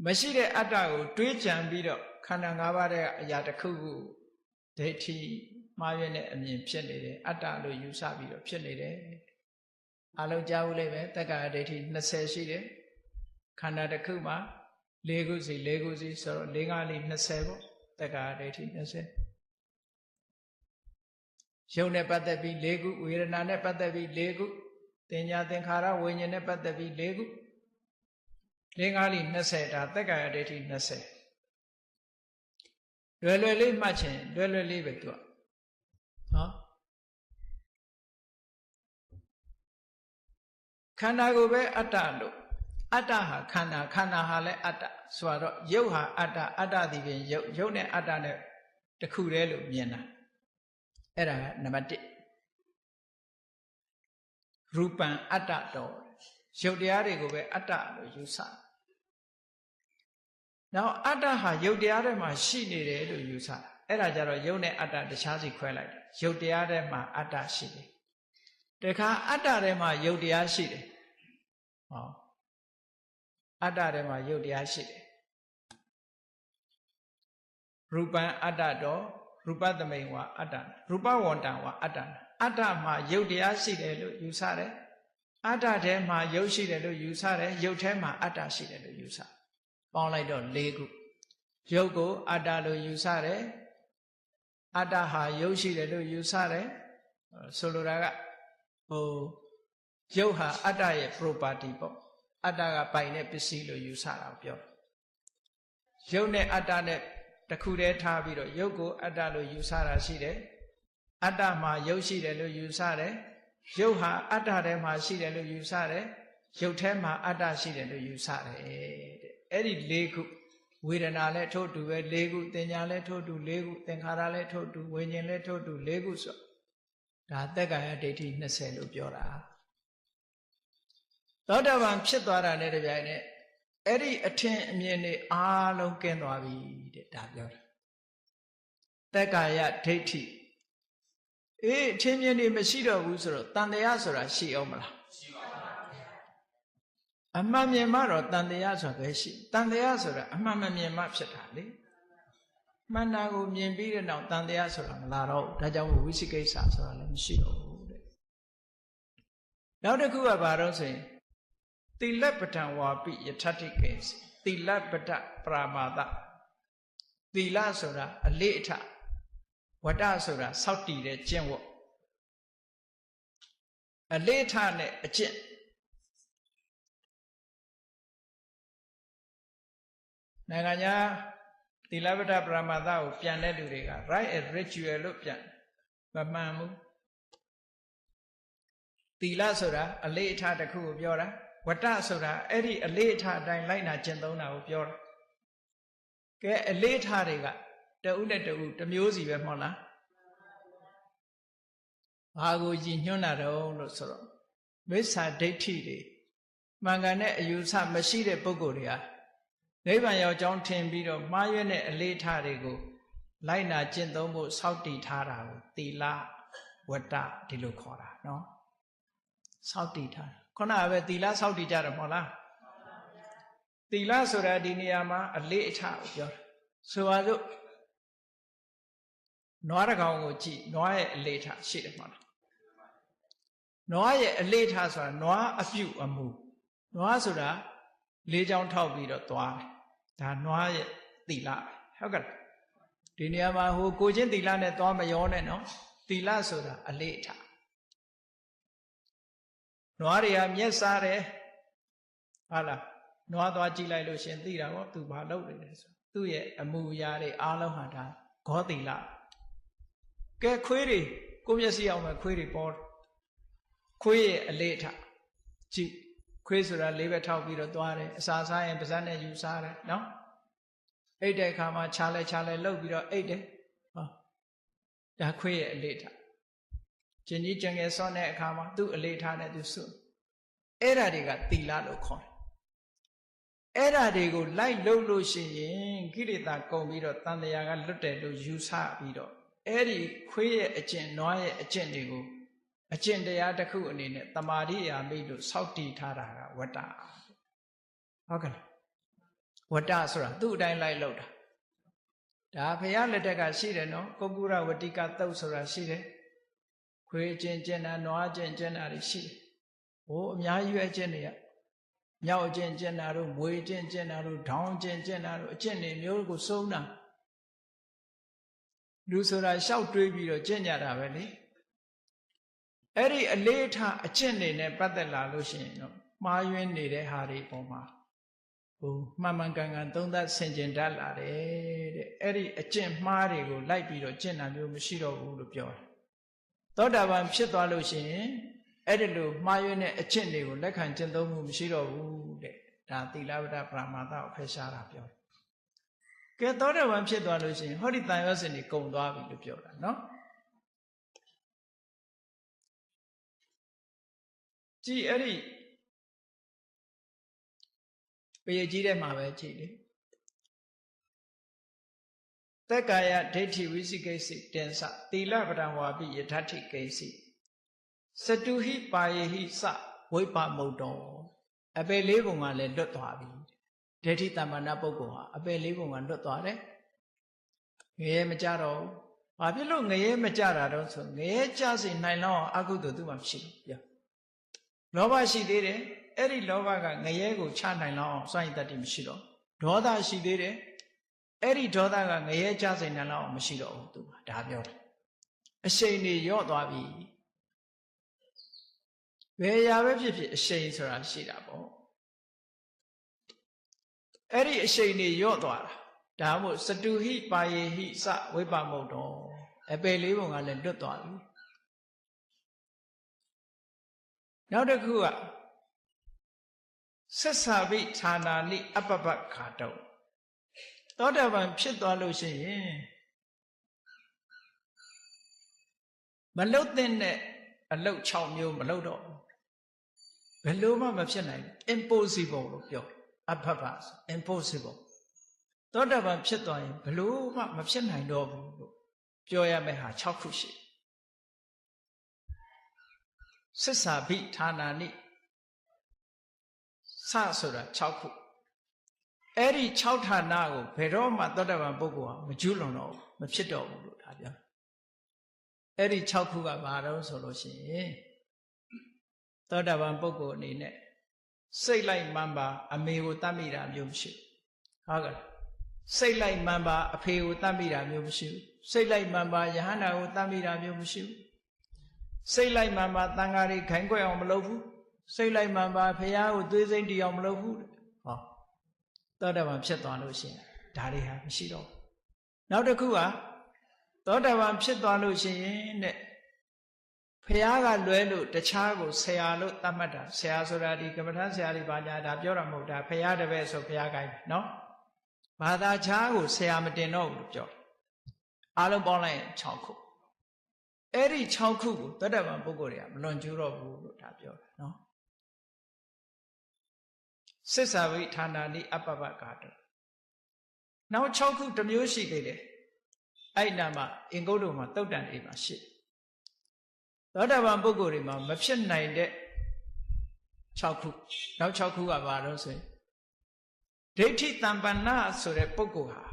မရှိတဲ့အတ္တကိုတွေးကြံပြီးတော့ခန္ဓာ၅ပါးတဲ့အရာတစ်ခုခုဒိဋ္ဌိမှားရတဲ့အမြင်ဖြစ်နေတယ်အတ္တလို့ယူဆပြီးတော့ဖြစ်နေတယ်အလုံးကြားဘူးလေပဲသက္ကာယဒိဋ္ဌိ20ရှိတယ်ခန္ဓာတစ်ခုမှာ၄ခုစီ၄ခုစီဆိုတော့၄၅လေး20ပေါ့သက္ကာယဒိဋ္ဌိ20ရုပ်နဲ့ပတ်သက်ပြီး၄ခုဝေဒနာနဲ့ပတ်သက်ပြီး၄ခုသင်ညာသင်္ခါရဝိညာဉ်နဲ့ပတ်သက်ပြီး၄ခု၄၅လေး20ဒါသက္ကာယဒိဋ္ဌိ20လွယ်လွယ်လေးမှတ်ချင်လွယ်လွယ်လေးပဲသူကနော်ခန္ဓာကိုယ်ပဲအတ္တလို့အတ္တဟာခန္ဓာခန္ဓာဟာလည်းအတ္တဆိုတော့ရုပ်ဟာအတ္တအတ္တသည်ဖြင့်ရုပ်နဲ့အတ္တနဲ့တစ်ခုတည်းလို့မြင်တာအဲ့ဒါကနံပါတ်1ရူပံအတ္တတော်ရုပ်တရားတွေကိုပဲအတ္တလို့ယူဆနောက်အတ္တဟာရုပ်တရားတွေမှာရှိနေတယ်လို့ယူဆအဲ့ဒါကြတော့ရုပ်နဲ့အတ္တတခြားစီခွဲလိုက်တယ်ရုပ်တရားတွေမှာအတ္တရှိတယ်တခါအတ္တတွေမှာရုပ်တရားရှိတယ်ဟောအတ္တတွေမှာရုပ်တရားရှိတယ်ရူပံအတ္တတော်ရူပသမိန်ဝါအတ္တရူပဝန္တံဝါအတ္တအတ္တမှာရုပ်တရားရှိတယ်လို့ယူဆတယ်အတ္တထဲမှာရုပ်ရှိတယ်လို့ယူဆတယ်ရုပ်ထဲမှာအတ္တရှိတယ်လို့ယူဆပေါင်းလိုက်တော့၄ခုရုပ်ကိုအတ္တလို့ယူဆတယ်အတ္တဟာရုပ်ရှိတယ်လို့ယူဆတယ်ဆိုလိုတာကရုပ်ဟာအတ္တရဲ့ property ပေါ့အတ္တကပိုင်တဲ့ပစ္စည်းလို့ယူဆတာကိုပြောရုပ်နဲ့အတ္တနဲ့တစ်ခုတည်းထားပြီးတော့ရုပ်ကိုအတ္တလို့ယူဆတာရှိတယ်အတ္တမှာရုပ်ရှိတယ်လို့ယူဆတယ်ရုပ်ဟာအတ္တထဲမှာရှိတယ်လို့ယူဆတယ်ရုပ်ထဲမှာအတ္တရှိတယ်လို့ယူဆတယ်တဲ့အဲ့ဒီ၄ခုဝေဒနာလည်းထို့တူပဲ၄ခုသင်ညာလည်းထို့တူ၄ခုသင်္ခါရလည်းထို့တူဝိညာဉ်လည်းထို့တူ၄ခုဆိုဒါသက္ကာယဒိဋ္ဌိ20လို့ပြောတာသောတာပန်ဖြစ်သွားတာနဲ့တပြိုင်နက်အဲ့ဒီအထင်အမြင်တွေအားလုံးကင်းသွားပြီတဲ့ဒါပြောတာသက္ကာယဒိဋ္ဌိအထင်မြင်တွေမရှိတော့ဘူးဆိုတော့တန်တရားဆိုတာရှိအောင်မလားရှိပါပါဘုရားအမှန်မြင်မှတော့တန်တရားဆိုတာပဲရှိတန်တရားဆိုတာအမှန်မမြင်မှဖြစ်တာလေမှန်တာကိုမြင်ပြီးတဲ့နောက်တန်တရားဆိုတာမလာတော့ဘူးဒါကြောင့်ဝိသိကိစ္စဆိုတာလည်းမရှိတော့ဘူးတဲ့နောက်တစ်ခုကဘာတော့ဆိုရင်သီလပဋ္ဌာဝါပိယထဋ္ဌိကိစ္စသီလပဋ္ဌပရာမာသသီလဆိုတာအလေးအထဝတ္တဆိုတာစောင့်တည်တဲ့ကျင့်ဝတ် အလေးထားနဲ့အကျင့်နိုင်ငံခြားသီလဗဒပရမတ္တကိုပြန်တဲ့လူတွေက right and ritual လို့ပြန်မမှန်ဘူးသီလဆိုတာအလေးအထားတစ်ခုကိုပြောတာဝတ္တဆိုတာအဲ့ဒီအလေးအထားအတိုင်းလိုက်နာကျင့်သုံးတာကိုပြောတာကဲအလေးအထားတွေကတဦးနဲ့တဦးတစ်မျိုးစီပဲမဟုတ်လားဘာကိုရည်ညွှန်းတာတော့လို့ဆိုတော့မိစ္ဆာဒိဋ္ဌိတွေမှန်ကန်တဲ့အယူဆမရှိတဲ့ပုဂ္ဂိုလ်တွေဟာနိဗ္ဗာန်ရောက်ကြောင်းထင်ပြီးတော့မှားရွက်တဲ့အလေးထားတွေကိုလိုက်နာကျင့်သုံးဖို့စောင့်တည်ထားတာကိုသီလဝတ္တဒီလိုခေါ်တာနော်စောင့်တည်ထားခုနကပဲသီလစောင့်တည်ကြတယ်မဟုတ်လားသီလဆိုတာဒီနေရာမှာအလေးအထားကိုပြောတာဆိုပါစို့နွားတစ်ကောင်ကိုကြည့်နွားရဲ့အလေးထားရှိတယ်မဟုတ်လားနွားရဲ့အလေးထားဆိုတာနွားအပြုအမူနွားဆိုတာလေးချောင်းထောက်ပြီးတော့သွားတယ်ဒါနွားရဲ့သီလဟုတ်ကဲ့ဒီနေရာမှာဟိုကိုချင်းသီလနဲ့သွားမရောနဲ့နော်သီလဆိုတာအလေးထားနွားတွေကမျက်စားတယ်ဟာလားနွားသွားကြည့်လိုက်လို့ရှင်သိတာပေါ့သူဘာလုပ်နေလဲဆိုသူ့ရဲ့အမူအရာတွေအားလုံးဟာဒါဂောသီလကဲခွေးတွေကိုမျက်စိအောင်ပဲခွေးတွေပေါ်ခွေးရဲ့အလေးထားကြည့်ခွေးဆိုတာလေးပဲထောက်ပြီးတော့သွားတယ်အစာစားရင်ပါးစပ်နဲ့ယူစားတယ်နော်အိတ်တဲ့အခါမှာခြားလဲလှုပ်ပြီးတော့အိတ်တယ်ဟောဒါခွေးရဲ့အလေးထားကျင်ကြီးကျင်ငယ်စောတဲ့အခါမှာသူ့အလေးထားနဲ့သူစွတ်အဲ့ဓာတွေကသီလလို့ခေါ်တယ်အဲ့ဓာတွေကိုလိုက်လုပ်လို့ရှိရင်ကိလေသာကုန်ပြီးတော့တန်တရားကလွတ်တယ်လို့ယူဆပြီးတော့အဲ့ဒီခွေးရဲ့အကျင့်နွားရဲ့အကျင့်တွေကိုအကျင့်တရားတစ်ခုအနေနဲ့တမာရိယာမိလို့စောင့်တည်ထားတာကဝတ္တဟုတ်ကဲ့ဝတ္တဆိုတာသူ့အတိုင်းလိုက်လုပ်တာဒါဘုရားလက်ထက်ကရှိတယ်နော်ကုက္ကုရဝတိကသုတ်ဆိုတာရှိတယ်ခွေးကျင့်ကျင့်တာနွားကျင့်ကျင့်တာတွေရှိတယ်ဟိုအများကြီးပဲကျင့်နေရမြောက်ကျင့်ကျင့်တာတို့မွေကျင့်ကျင့်တာတို့ဒေါင်းကျင့်ကျင့်တာတို့အကျင့်တွေမျိုးကိုစုံတာလူဆိုတာရှောက်တွေးပြီးတော့ကျင့်ကြတာပဲလေအဲ့ဒီအလေးထားအကျင့်တွေနဲ့ပတ်သက်လာလို့ရှိရင်တော့မှားယွင်းနေတဲ့ဟာတွေပေါ်မှာဟိုမှန်မှန်ကန်ကန်သုံးသပ်ဆင်ခြင်တတ်လာတယ်တဲ့အဲ့ဒီအကျင့်မှားတွေကိုလိုက်ပြီးတော့ကျင့်တာမျိုးမရှိတော့ဘူးလို့ပြောတယ်သောတာပန်ဖြစ်သွားလို့ရှိရင်အဲ့ဒီလိုမှားယွင်းတဲ့အကျင့်တွေကိုလက်ခံကျင့်သုံးမှုမရှိတော့ဘူးတဲ့ဒါသီလဝတ္တပရမတ္တကိုဖယ်ရှားတာပြောတယ်ကဲသောတာပန်ဖြစ်သွားလို့ရှိရင်ဟောဒီတန်ရောစင်တွေကုန်သွားပြီလို့ပြောတာနော်ကြည်အဲ့ဒီပေကြီးတဲ့မှာပဲကြည်လေသက္ကာယဒိဋ္ဌိဝိသိကိစီတင်္စသီလပဒံဝါပိယထာထိကိစီစတုဟိပါယေဟိစဝိပမုတ်တော်အပေလေးပုံကလည်းလွတ်သွားပြီဒိဋ္ဌိတမ္မာနပုဂ္ဂိုလ်ဟာအပေလေးပုံကလွတ်သွားတယ်ငရဲမကြတော့ဘာဖြစ်လို့ငရဲမကြတာတော့ဆိုငရဲကြစေနိုင်လောက်အောင်အကုသိုလ်သူမှမရှိဘူးပြောလောဘရှိသေးတယ်အဲ့ဒီလောဘကငရဲကိုချနိုင်လောက်အောင်စွန့်ရည်တတ်တိမရှိတော့ဒေါသရှိသေးတယ်အဲ့ဒီဒေါသကငရဲကြစေနိုင်လောက်အောင်မရှိတော့ဘူးသူကဒါပြောတယ်အရှိန်တွေရော့သွားပြီဘယ်ရာပဲဖြစ်ဖြစ်အရှိန်ဆိုတာရှိတာပေါ့အဲ့ဒီအရှိန်တွေရော့သွားတာဒါမှမဟုတ်စတုဟိပါယေဟိစဝိပမုတ်တော်အပယ်လေးပုံကလည်းလွတ်သွားပြီနောက်တစ်ခုကဆက်စာပိဌာနာနိအပပခါတုံသောတာပန်ဖြစ်သွားလို့ရှိရင်မလုတ်တဲ့အလုတ်6မျိုးမလုတ်တော့ဘယ်လိုမှမဖြစ်နိုင်ဘူး impossible လို့ပြောအပပ impossible သောတာပန်ဖြစ်သွားရင်ဘယ်လိုမှမဖြစ်နိုင်တော့ဘူးလို့ပြောရမယ့်ဟာ6ခုရှိဆက်စာပိဌာနာနိစဆိုတာ6ခုအဲ့ဒီ6ဌာနကိုဘယ်တော့မှသောတာပန်ပုဂ္ဂိုလ်ဟာမကျူးလွန်တော့ဘူးမဖြစ်တော့ဘူးလို့ဒါပြောအဲ့ဒီ6ခုကဘာတော့ဆိုလို့ရှိရင်သောတာပန်ပုဂ္ဂိုလ်အနေနဲ့စိတ်လိုက်မှန်ပါအမေကိုတတ်မိတာမျိုးမရှိဘူးဟုတ်ကဲ့စိတ်လိုက်မှန်ပါအဖေကိုတတ်မိတာမျိုးမရှိဘူးစိတ်လိုက်မှန်ပါယဟန္တာကိုတတ်မိတာမျိုးမရှိဘူး စိတ်လိုက်မှန်ပါတန်ဃာတွေခိုင်းခွဲအောင်မလုပ်ဘူးစိတ်လိုက်မှန်ပါဖရာကိုသွေးစိမ့်တီအောင်မလုပ်ဘူးဟောသောတာပန်ဖြစ်သွားလို့ရှိရင်ဒါတွေဟာမရှိတော့ဘူးနောက်တစ်ခုကသောတာပန်ဖြစ်သွားလို့ရှိရင်တဲ့ဖရာကလွဲလို့တခြားကိုဆရာလို့သတ်မှတ်တာဆရာဆိုတာဒီကမ္မထဆရာတွေပါညာဒါပြောတာမဟုတ်တာဖရာတပည့်ဆိုဖရာကိုင်းနော်ဘာသာခြားကိုဆရာမတင်တော့ဘူးလို့ပြောအားလုံးပေါင်းလိုက်ရင်6ခုအဲ့ဒီ6ခုကိုသောတာပန်ပုဂ္ဂိုလ်တွေကမလွန်ကျူးတော့ဘူးလို့ဒါပြောတာနော်စစ္ဆာဝိဌာနာနိအပ္ပပကာတောနောက်6ခုတစ်မျိုးရှိသေးတယ်အဲ့နာမှာအင်္ဂုတ္တမှာတုတ်တန်အိမ်မှာရှိသောတာပန်ပုဂ္ဂိုလ်တွေမှာမဖြစ်နိုင်တဲ့6ခုနောက်6ခုကဘာလို့ဆိုရင်ဒိဋ္ဌိတမ္ပန္နဆိုတဲ့ပုဂ္ဂိုလ်ဟာ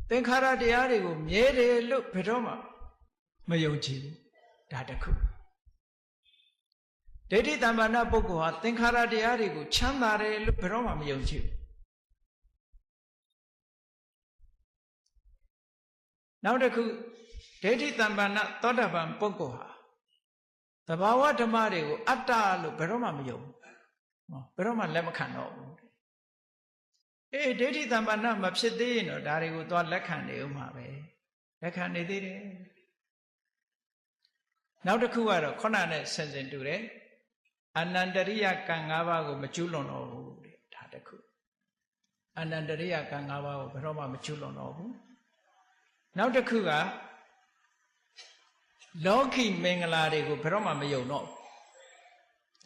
သင်္ခါရတရားတွေကိုမြဲတယ်လို့ဘယ်တော့မှမယုံကြည်ဘူးဒါတစ်ခုဒိဋ္ဌိတမ္ပန္နပုဂ္ဂိုလ်ဟာသင်္ခါရတရားတွေကိုချမ်းသာတယ်လို့ဘယ်တော့မှမယုံကြည်ဘူးနောက်တစ်ခုဒိဋ္ဌိတမ္ပန္နသောတာပန်ပုဂ္ဂိုလ်ဟာသဘာဝဓမ္မတွေကိုအတ္တလို့ဘယ်တော့မှမယုံဘူးဘယ်တော့မှလက်မခံတော့ဘူးဒိဋ္ဌိတမ္ပန္နမဖြစ်သေးရင်တော့ဒါတွေကိုသွားလက်ခံနေဦးမှာပဲလက်ခံနေသေးတယ်နောက်တစ်ခုကတော့ခုနနဲ့ဆင်ဆင်တူတယ်အနန္တရိယကံ၅ပါးကိုမကျူးလွန်တော့ဘူးတဲ့ဒါတစ်ခုအနန္တရိယကံ၅ပါးကိုဘယ်တော့မှမကျူးလွန်တော့ဘူးနောက်တစ်ခုကလောကီမင်္ဂလာတွေကိုဘယ်တော့မှမယုံတော့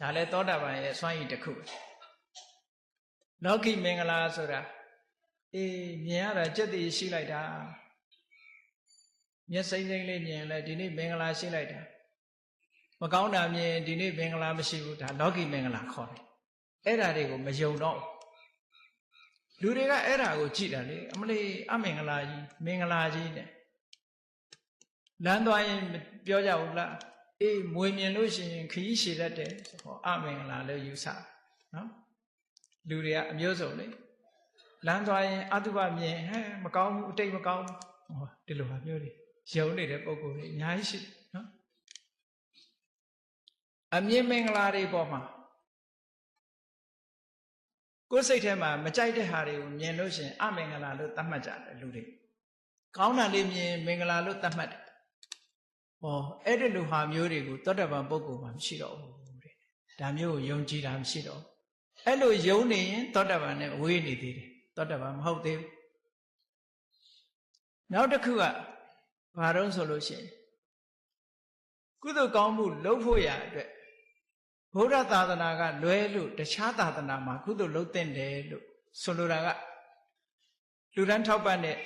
ဒါလည်းသောတာပန်ရဲ့စွမ်းရည်တစ်ခုလောကီမင်္ဂလာဆိုတာမြင်ရတာကြက်တည်ရှိလိုက်တာမျက်စိမ့်စိမ့်လေးမြင်လဲဒီနေ့မင်္ဂလာရှိလိုက်တာမကောင်းတာမြင်ဒီနေ့မင်္ဂလာမရှိဘူးဒါလောကီမင်္ဂလာခေါ်တယ်အဲ့ဓာတွေကိုမယုံတော့လူတွေကအဲ့ဓာကိုကြည့်တာလေအမလေးအမင်္ဂလာကြီးမင်္ဂလာကြီးနဲ့လမ်းသွားရင်ပြောကြဘူးလားမွေမြင်လို့ရှိရင်ခရီးရှည်တတ်တယ်ဟောအမင်္ဂလာလို့ယူဆနော်လူတွေကအမျိုးစုံလေလမ်းသွားရင်အတုပမြင်မကောင်းဘူးအတိတ်မကောင်းဘူးဟောဒီလိုပါမျိုးတွေယုံနေတဲ့ပုံကိုယ်တွေအများကြီးရှိနော်အမြင်မင်္ဂလာတွေပေါ်မှာကိုယ်စိတ်ထဲမှာမကြိုက်တဲ့ဟာတွေကိုမြင်လို့ရှိရင်အမင်္ဂလာလို့သတ်မှတ်ကြတယ်လူတွေကောင်းတာလေးမြင်မင်္ဂလာလို့သတ်မှတ်တယ်အဲ့ဒီလိုဟာမျိုးတွေကိုသောတာပန်ပုဂ္ဂိုလ်မှာမရှိတော့ဘူးတဲ့ဒါမျိုးကိုယုံကြည်တာမရှိတော့အဲ့လိုယုံနေရင်သောတာပန်နဲ့ဝေးနေသေးတယ်သောတာပန်မဟုတ်သေးဘူးနောက်တစ်ခုကဘာတော့ဆိုလို့ရှိရင်ကုသိုလ်ကောင်းမှုလုပ်ဖို့ရအတွက်ဘုရားသာသနာကလွဲလို့တခြားသာသနာမှာကုသိုလ်လုပ်သင့်တယ်လို့ဆိုလိုတာကလူတန်းထောက်ပံ့တဲ့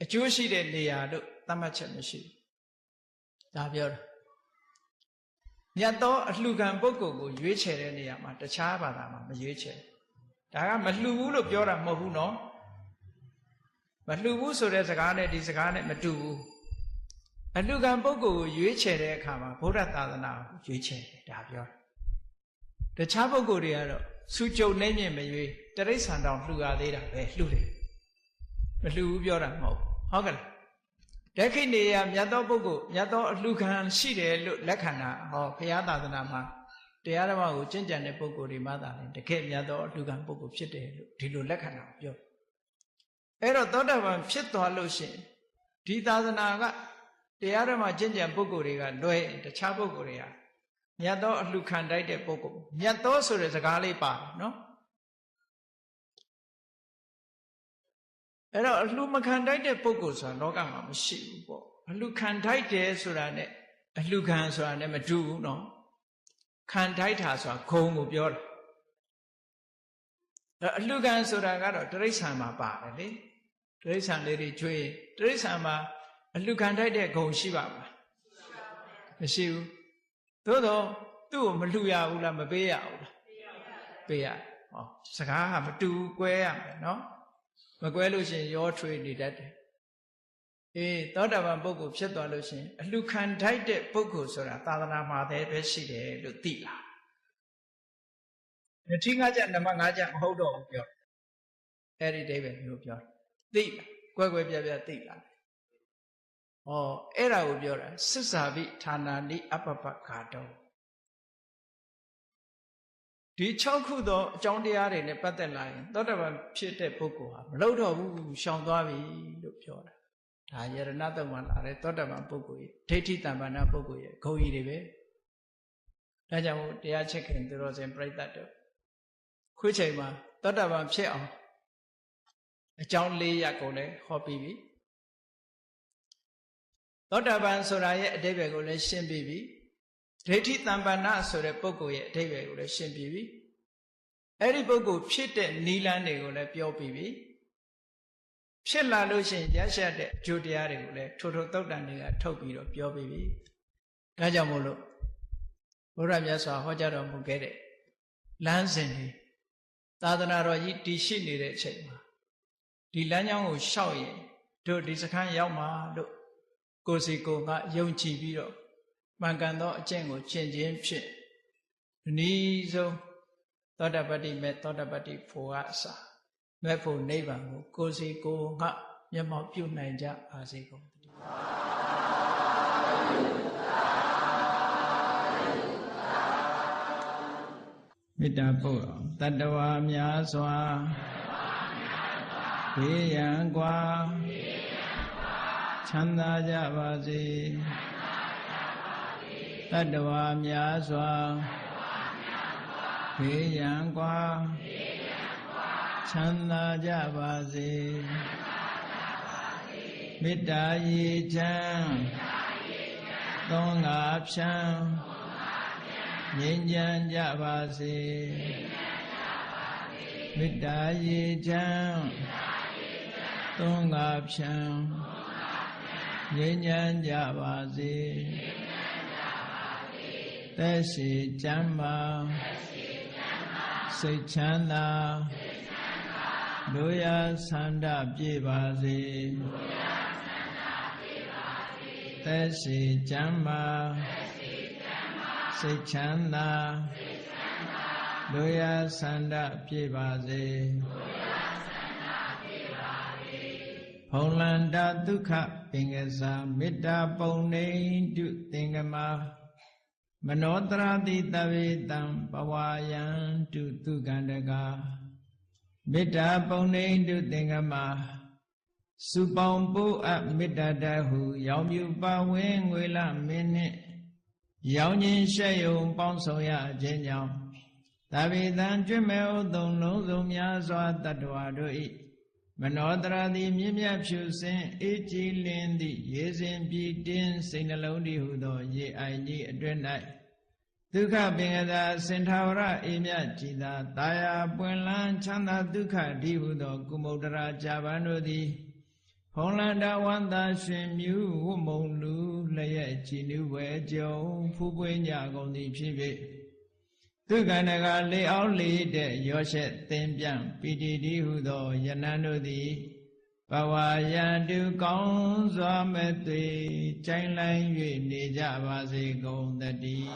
အကျိုးရှိတဲ့နေရာလို့သတ်မှတ်ချက်မရှိဘူးဒါပြောတာမြတ်သောအလှခံပုဂ္ဂိုလ်ကိုရွေးချယ်တဲ့နေရာမှာတခြားဘာသာမှာမရွေးချယ်ဒါကမလှူဘူးလို့ပြောတာမဟုတ်ဘူးနော်မလှူဘူးဆိုတဲ့စကားနဲ့ဒီစကားနဲ့မတူဘူးအလှခံပုဂ္ဂိုလ်ကိုရွေးချယ်တဲ့အခါမှာဗုဒ္ဓသာသနာကိုရွေးချယ်တယ်ဒါပြောတာတခြားပုဂ္ဂိုလ်တွေကတော့စုကြုံနေမြင်မရွေးတရိစ္ဆာန်တောင်လှူရသေးတာပဲလှူတယ်မလှူဘူးပြောတာမဟုတ်ဟုတ်ကဲ့ဒက္ခိဏေယမြတ်သောပုဂ္ဂိုလ်မြတ်သောအလှခံရှိတယ်လို့လက်ခံတာဟောဘုရားသာသနာမှာတရားဓမ္မကိုကျင့်ကြံတဲ့ပုဂ္ဂိုလ်တွေမှသာတကယ်မြတ်သောအလှခံပုဂ္ဂိုလ်ဖြစ်တယ်လို့ဒီလိုလက်ခံတာပြောအဲ့တော့သောတာပန်ဖြစ်သွားလို့ရှိရင်ဒီသာသနာကတရားဓမ္မကျင့်ကြံပုဂ္ဂိုလ်တွေကလွယ်တခြားပုဂ္ဂိုလ်တွေကမြတ်သောအလှခံတိုက်တဲ့ပုဂ္ဂိုလ်မြတ်သောဆိုတဲ့စကားလေးပါတယ်နော်အဲ့တော့အလှမခံတိုက်တဲ့ပုဂ္ဂိုလ်ဆိုတာလောကမှာမရှိဘူးပေါ့အလှခံတိုက်တယ်ဆိုတာနဲ့အလှခံဆိုတာနဲ့မတူဘူးနော်ခံတိုက်တာဆိုတာဂုံကိုပြောတာအလှခံဆိုတာကတော့တိရစ္ဆာန်မှာပါတယ်လေတိရစ္ဆာန်လေးတွေကျွေးတိရစ္ဆာန်မှာအလှခံတိုက်တဲ့ဂုံရှိပါမလားမရှိဘူးသို့တော့သူ့ကိုမလှူရဘူးလားမပေးရဘူးလားပေးရဟောစကားကမတူကွဲရမယ်နော်မကွဲလို့ရှိရင်ရောထွေးနေတတ်တယ်သောတာပန်ပုဂ္ဂိုလ်ဖြစ်သွားလို့ရှိရင်အလှခံထိုက်တဲ့ပုဂ္ဂိုလ်ဆိုတာသာသနာမှာပဲရှိတယ်လို့သိလာတယ်ထိငါးချက်နံပါတ်5ချက်မဟုတ်တော့ဘူးပြောအဲ့ဒီအိဗယ်မျိုးပြောသိလာကွဲကွဲပြားပြားသိလာတယ် အဲ့ဒါကိုပြောတာစစ္ဆာပိဌာနာနိအပပဂါတောဒီ6ခုသောအကြောင်းတရားတွေနဲ့ပတ်သက်လာရင်သောတပန်ဖြစ်တဲ့ပုဂ္ဂိုလ်ဟာမလုပ်တော့ဘူးရှောင်သွားပြီလို့ပြောတာဒါယရဏတုံမှာလာတဲ့သောတပန်ပုဂ္ဂိုလ်ရဲ့ဒိဋ္ဌိတမ္ပန္နပုဂ္ဂိုလ်ရဲ့ဂုဏ်ကြီးတွေပဲဒါကြောင့်မို့တရားချက်ခင်သူတော်စင်ပြိဿတ်တို့ခုချိန်မှာသောတပန်ဖြစ်အောင်အကြောင်း၄ရပ်ကိုလည်းဟောပြီးပြီသောတပန်ဆိုတာရဲ့အဓိပ္ပာယ်ကိုလည်းရှင်းပြီးပြီဒိဋ္ဌိတမ္ပန္နဆိုတဲ့ပုဂ္ဂိုလ်ရဲ့အဓိပ္ပာယ်ကိုလည်းရှင်းပြီးပြီအဲ့ဒီပုဂ္ဂိုလ်ဖြစ်တဲ့နိလန်းတွေကိုလည်းပြောပြီးပြီဖြစ်လာလို့ရှိရင်ရရှိတဲ့အကျိုးတရားတွေကိုလည်းထိုထိုသုတ်တန်တွေကထုတ်ပြီးတော့ပြောပြီးပြီဒါကြောင့်မို့လို့ဘုရားမြတ်စွာဟောကြားတော်မူခဲ့တဲ့လမ်းစဉ်တွေသာသနာတော်ကြီးတည်ရှိနေတဲ့အချိန်မှာဒီလမ်းကြောင်းကိုရှောက်ရင်တို့ဒီစခန်းရောက်မှာလို့ကိုယ်စီကိုယ်ကယုံကြည်ပြီးတော့မှန်ကန်သောအကျင့်ကိုကျင့်ခြင်းဖြင့်အနည်းဆုံးသောတပတ္တိမေသောတပတ္တိဖို့ကအစမဲ့ဖို့နိဗ္ဗာန်ကိုကိုယ်စီကိုယ်ကမျက်မှောက်ပြုနိုင်ကြပါစေကုန်သတည်းမေတ္တာပို့အောင်တတ္တဝါများစွာဘေးရန်ကွာချမ်းသာကြပါစေတတ္တဝါများစွာဘေးရန်ကွာချမ်းသာကြပါစေမေတ္တာရေချမ်းသောငါဖြံငြိမ်းချမ်းကြပါစေမေတ္တာရေချမ်းသောငါဖြံငြိမ်းချမ်းကြပါစေသက်ရှိချမ်းသာစိတ်ချမ်းသာတို့ရဆန္ဒပြေပါစေသက်ရှိချမ်းသာစိတ်ချမ်းသာတို့ရဆန္ဒပြေပါစေဖုံလန္တာဒုက္ခပင်ကစားမေတ္တာပုံနေတုသင်္ကမမနောတရာတိတဝေတံပဝါယံတုသူကန္တကမေတ္တာပုံနေတုသင်္ကမစုပေါင်းပို့အပ်မေတ္တာတဟုရောင်မြူပါဝင်းငွေလမင်းနှင့်ရောင်ခြင်းရှက်ယုံပေါင်းဆောင်ရခြင်းကြောင့်တဝေတံကျွတ်မဲ့ဥသုံလုံးစုံများစွာတတ္တဝါတို့၏မနောတရာတိမြင့်မြတ်ဖြူစင်အေးကြည်လင်းသည့်ရေစဉ်ပြည်တင်းစိတ်နှလုံးတည်ဟုသောရေအိုင်ကြီးအတွင်း၌ဒုက္ခပင်ကသာစင်ထာဝရအေးမြတ်ကြည်သာတာယာပွင့်လန်းချမ်းသာဒုက္ခဒီဟုသောကုမုဒ္ဒရာဇာပန်တို့သည်ဖုံလန္တဝန္တာရှင်မြူဝတ်မုံလူလျက်ကြည်နူးဝဲကြုံဖူးပွေးကြကုန်သည်ဖြစ်၍ဒုက္ခနကလေအောင်လေတဲ့ရောရှက်သင်ပြန်ပိတိတိဟုသောယနန်တို့သည်ဘဝယံတုကောင်းစွာမဲ့သွေကြိုင်လိုက်၍နေကြပါစေကုန်သတည်း